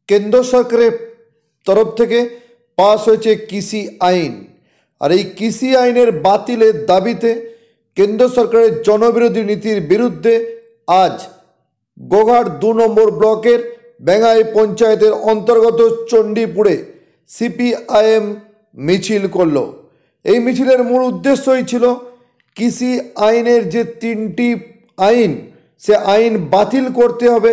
কেন্দ্র সরকারের তরফ থেকে পাস হয়েছে কৃষি আইন। আর এই কৃষি আইনের বাতিলের দাবিতে কেন্দ্র সরকারের জনবিরোধী নীতির বিরুদ্ধে আজ গোঘাট 2 নম্বর ব্লকের বেঙ্গাই পঞ্চায়েতের অন্তর্গত চণ্ডীপুরে সিপিআইএম মিছিল করল। এই মিছিলের মূল উদ্দেশ্যই ছিল কৃষি আইনের যে 3টি আইন, সে আইন বাতিল করতে হবে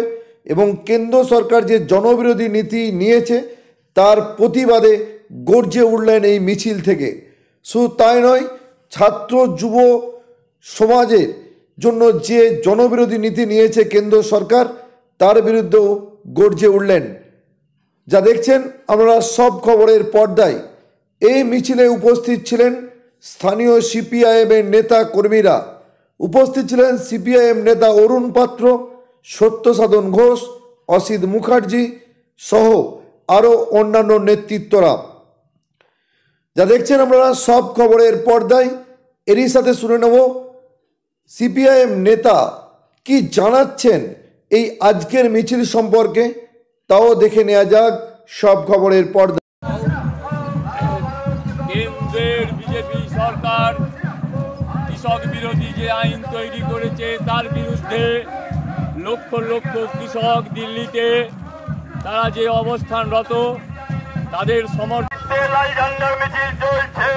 এবং কেন্দ্র সরকার যে জনবিরোধী নীতি নিয়েছে তার প্রতিবাদে গর্জে উঠলেন এই মিছিল থেকে। শুধু তাই নয়, ছাত্র যুব সমাজের জন্য যে জনবিরোধী নীতি নিয়েছে কেন্দ্র সরকার তার বিরুদ্ধেও গর্জে উঠলেন। যা দেখছেন আপনারা সব খবরের পর্দায়। এই মিছিলে উপস্থিত ছিলেন স্থানীয় সিপিআইএমের নেতা কর্মীরা, উপস্থিত ছিলেন সিপিআইএম নেতা অরুণ পাত্র, সত্যসাধন ঘোষ, অসিত মুখার্জি সহ আরও অন্যান্য নেতৃত্বরা। যা দেখছেন আপনারা সব খবরের পর্দায়। এরই সাথে শুনে নেব সিপিআইএম নেতা কি জানাচ্ছেন এই আজকের মিছিল সম্পর্কে, তাও দেখে নেওয়া যাক সব খবরের পর্দায়। কেন্দ্রের বিজেপি সরকার কৃষক বিরোধী যে আইন তৈরি করেছে তার বিরুদ্ধে লক্ষ লক্ষ কৃষক দিল্লিতে তারা যে অবস্থানরত, তাদের সমর্থনে মিছিল চলছে।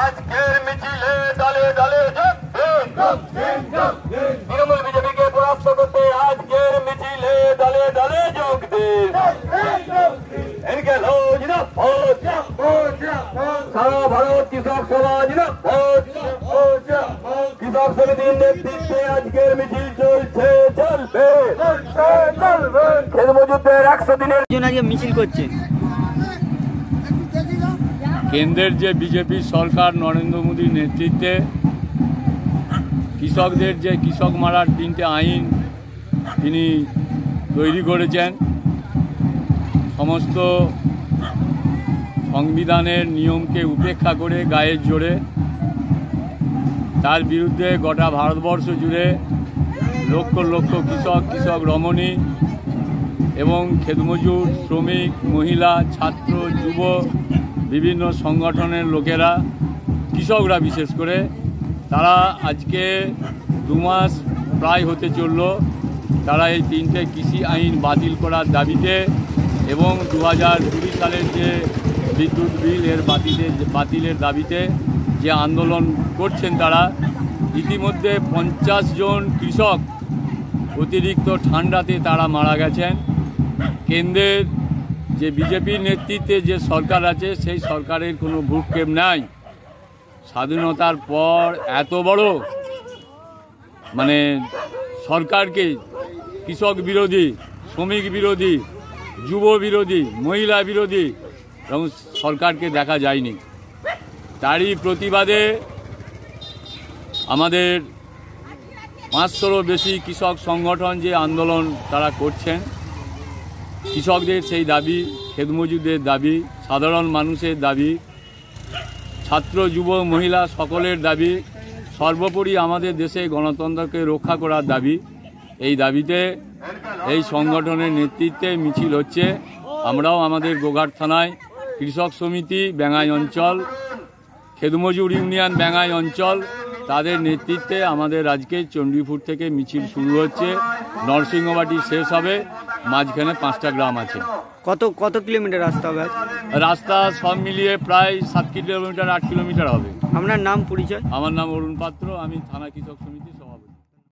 আজকের মিছিলে দলে দলে তৃণমূল বিজেপিকে পরাস্ত করতে আজকের মিছিলে দলে দলে যোগ দিন। সারা ভারত কৃষক সমাজ কৃষক সমিতির নেতৃত্বে আজকের মিছিল চলছে, চলবে। খেতমজুরদের 100 দিনের জন্য আজকে মিছিল করছে। কেন্দ্রের যে বিজেপি সরকার নরেন্দ্র মোদীর নেতৃত্বে কৃষকদের যে কৃষক মারার 3টে আইন তিনি তৈরি করেছেন, সমস্ত সংবিধানের নিয়মকে উপেক্ষা করে গায়ের জোরে তার বিরুদ্ধে গোটা ভারতবর্ষ জুড়ে লক্ষ লক্ষ কৃষক রমণী এবং ক্ষেতমজুর, শ্রমিক, মহিলা, ছাত্র, যুব বিভিন্ন সংগঠনের লোকেরা, কৃষকরা বিশেষ করে, তারা আজকে 2 মাস প্রায় হতে চলল তারা এই 3টে কৃষি আইন বাতিল করার দাবিতে এবং 2020 সালের যে বিদ্যুৎ বিল এর বাতিলের দাবিতে যে আন্দোলন করছেন তারা। ইতিমধ্যে 50 জন কৃষক অতিরিক্ত ঠান্ডাতে তারা মারা গেছেন। কেন্দ্রের যে বিজেপির নেতৃত্বে যে সরকার আছে সেই সরকারের কোনো ভ্রুক্ষেপ নাই। স্বাধীনতার পর এত বড় সরকারকে কৃষক বিরোধী, শ্রমিক বিরোধী, যুব বিরোধী, মহিলা বিরোধী এবং সরকারকে দেখা যায়নি। তারই প্রতিবাদে আমাদের 500রও বেশি কৃষক সংগঠন যে আন্দোলন তারা করছেন। কৃষকদের সেই দাবি, খেতমজুরদের দাবি, সাধারণ মানুষের দাবি, ছাত্র যুব মহিলা সকলের দাবি, সর্বোপরি আমাদের দেশে গণতন্ত্রকে রক্ষা করার দাবি। এই দাবিতে এই সংগঠনের নেতৃত্বে মিছিল হচ্ছে। আমরাও আমাদের গোঘাট থানায় কৃষক সমিতি বেঙ্গাই অঞ্চল, খেতমজুর ইউনিয়ন বেঙ্গাই অঞ্চল, তাদের নেতৃত্বে আমাদের আজকে চণ্ডীপুর থেকে মিছিল শুরু হচ্ছে। নরসিংহবাটি শেষ হবে, মাঝখানে 5টা গ্রাম আছে। কত কিলোমিটার রাস্তা হবে? রাস্তা সব মিলিয়ে প্রায় 7 কিলোমিটার 8 কিলোমিটার হবে। আপনার নাম, পরিচয়? আমার নাম অরুণ পাত্র, আমি থানা কৃষক সমিতি সভাপতি।